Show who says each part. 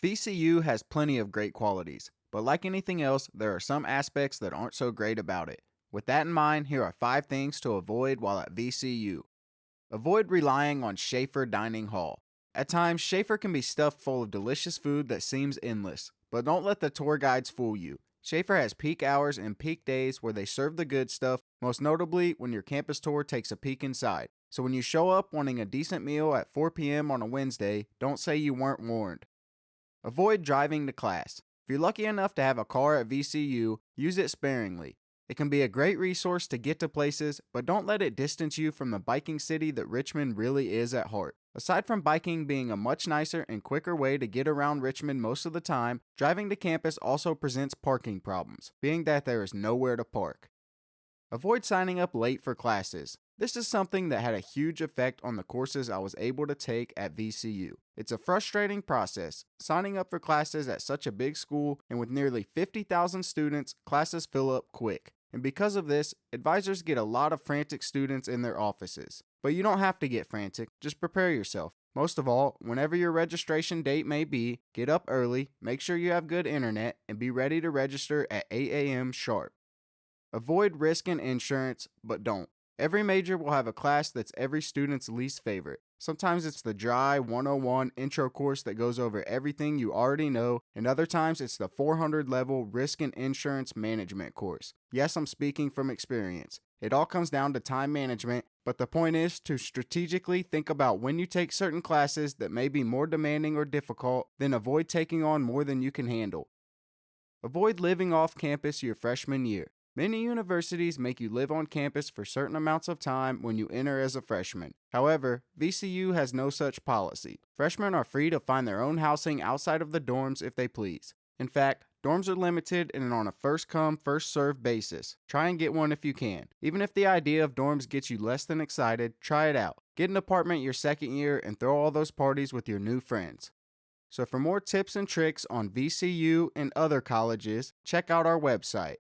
Speaker 1: VCU has plenty of great qualities, but like anything else, there are some aspects that aren't so great about it. With that in mind, here are 5 things to avoid while at VCU. Avoid relying on Shafer Dining Hall. At times, Shafer can be stuffed full of delicious food that seems endless, but don't let the tour guides fool you. Shafer has peak hours and peak days where they serve the good stuff, most notably when your campus tour takes a peek inside. So when you show up wanting a decent meal at 4 p.m. on a Wednesday, don't say you weren't warned. Avoid driving to class. If you're lucky enough to have a car at VCU, use it sparingly. It can be a great resource to get to places, but don't let it distance you from the biking city that Richmond really is at heart. Aside from biking being a much nicer and quicker way to get around Richmond most of the time, driving to campus also presents parking problems, being that there is nowhere to park. Avoid signing up late for classes. This is something that had a huge effect on the courses I was able to take at VCU. It's a frustrating process. Signing up for classes at such a big school and with nearly 50,000 students, classes fill up quick. And because of this, advisors get a lot of frantic students in their offices. But you don't have to get frantic, just prepare yourself. Most of all, whenever your registration date may be, get up early, make sure you have good internet, and be ready to register at 8 a.m. sharp. Avoid risk and insurance, but don't. Every major will have a class that's every student's least favorite. Sometimes it's the dry 101 intro course that goes over everything you already know, and other times it's the 400 level risk and insurance management course. Yes, I'm speaking from experience. It all comes down to time management, but the point is to strategically think about when you take certain classes that may be more demanding or difficult, then avoid taking on more than you can handle. Avoid living off campus your freshman year. Many universities make you live on campus for certain amounts of time when you enter as a freshman. However, VCU has no such policy. Freshmen are free to find their own housing outside of the dorms if they please. In fact, dorms are limited and on a first-come, first-served basis. Try and get one if you can. Even if the idea of dorms gets you less than excited, try it out. Get an apartment your second year and throw all those parties with your new friends. So for more tips and tricks on VCU and other colleges, check out our website,